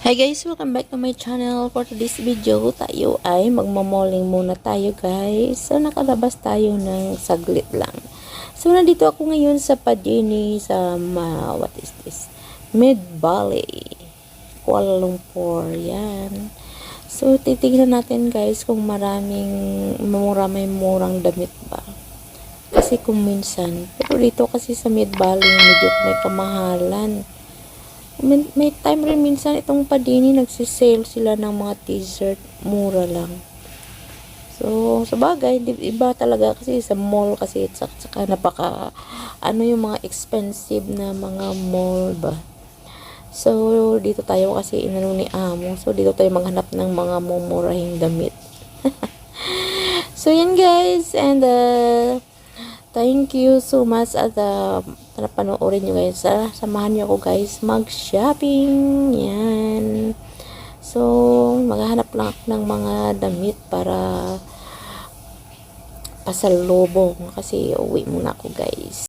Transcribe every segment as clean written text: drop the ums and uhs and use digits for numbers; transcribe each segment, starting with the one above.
Hi guys, welcome back to my channel. For today's video, tayo ay magmamalling muna tayo guys. So nakalabas tayo ng saglit lang. So nandito ako ngayon sa Padini sa what is this? Mid Valley, Kuala Lumpur. Yan. So titignan natin guys kung may murang damit ba. Kasi kung minsan, pero dito kasi sa Mid Valley medyo may kamahalan. May time rin minsan itong Padini nagsisale sila ng mga t-shirt, mura lang. So, sa bagay, iba talaga kasi sa mall kasi saka napaka yung mga expensive na mga mall ba. So, dito tayo kasi inano ni amo. So, dito tayo maghanap ng mga mumurahing damit. So, yan guys. And, thank you so much at panoorin nyo guys. Samahan nyo ako guys mag-shopping. Yan. So, maghahanap lang ako ng mga damit para pasalubong kasi uwi muna ako guys.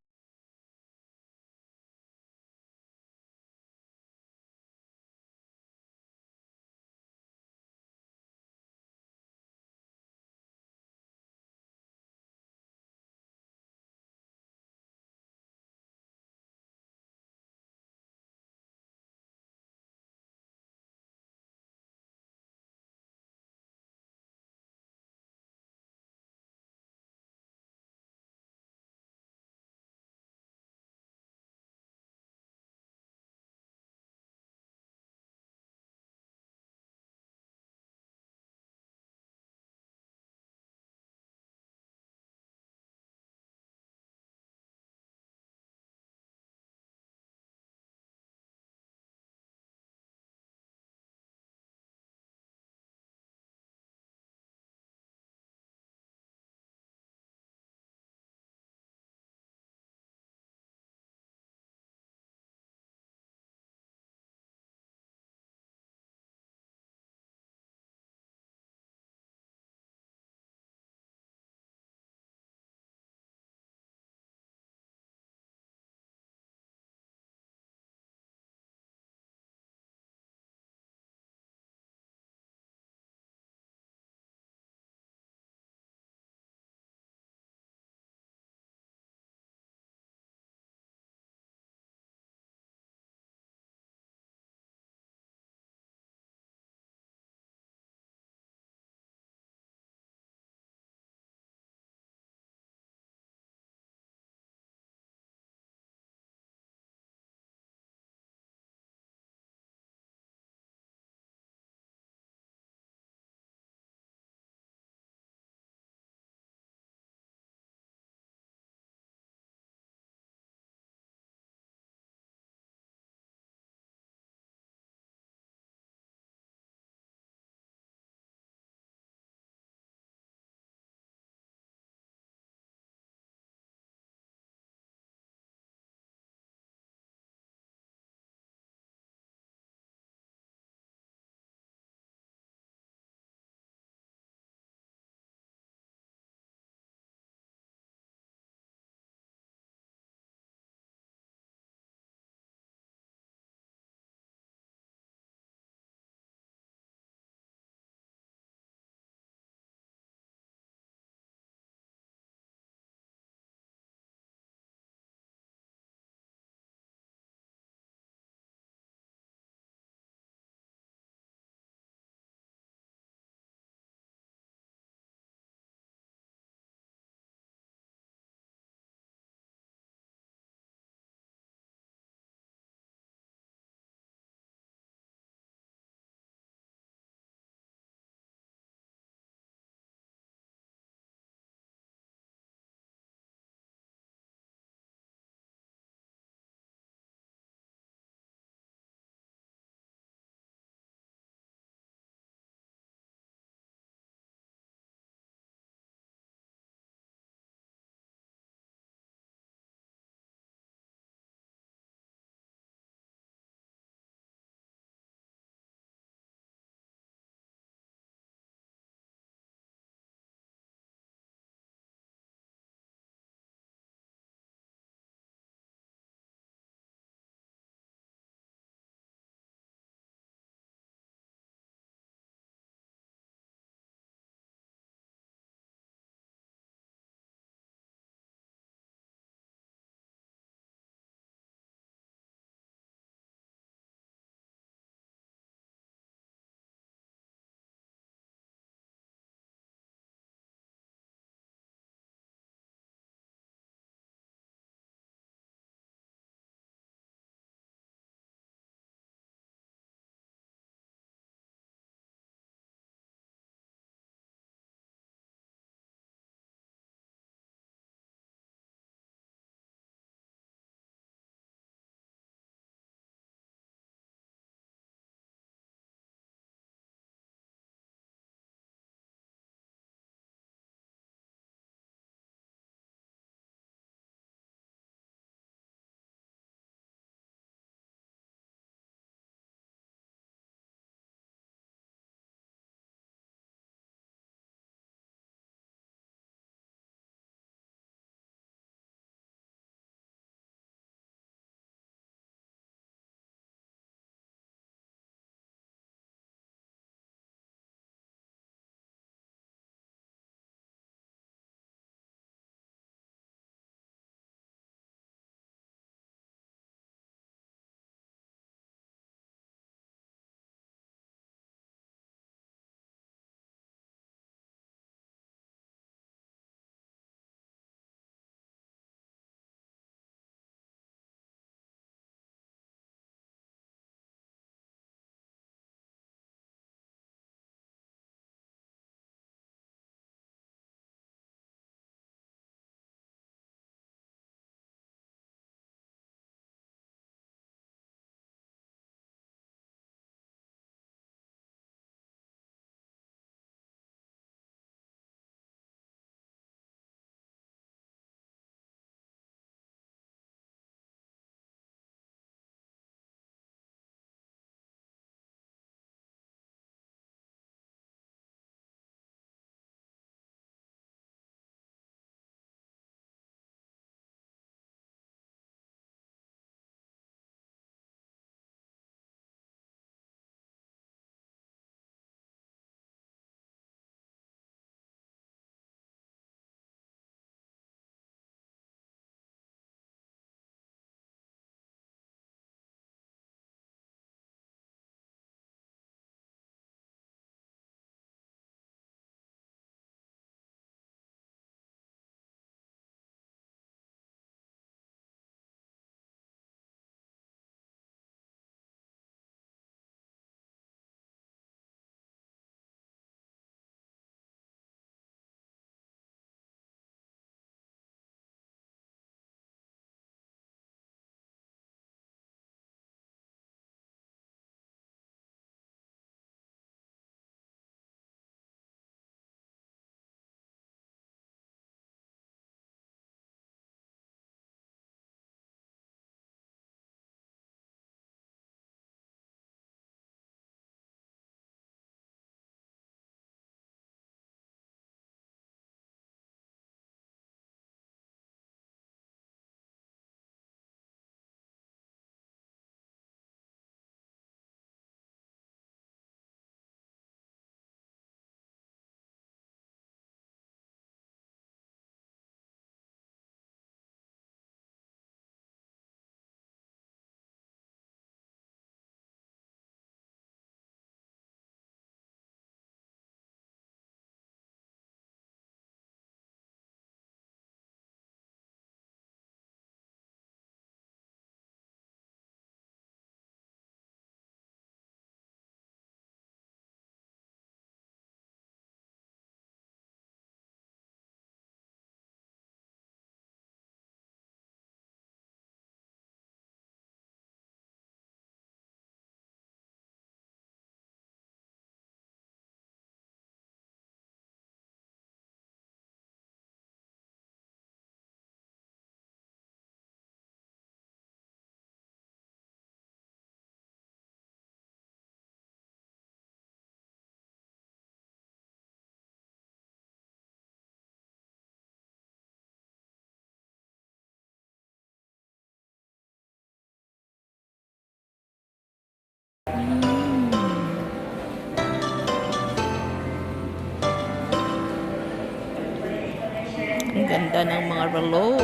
ganda ng mga relo.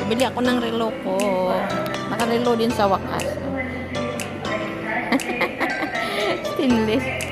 Bumili ako ng relo ko. Nakarelo din sa wakas. Stainless.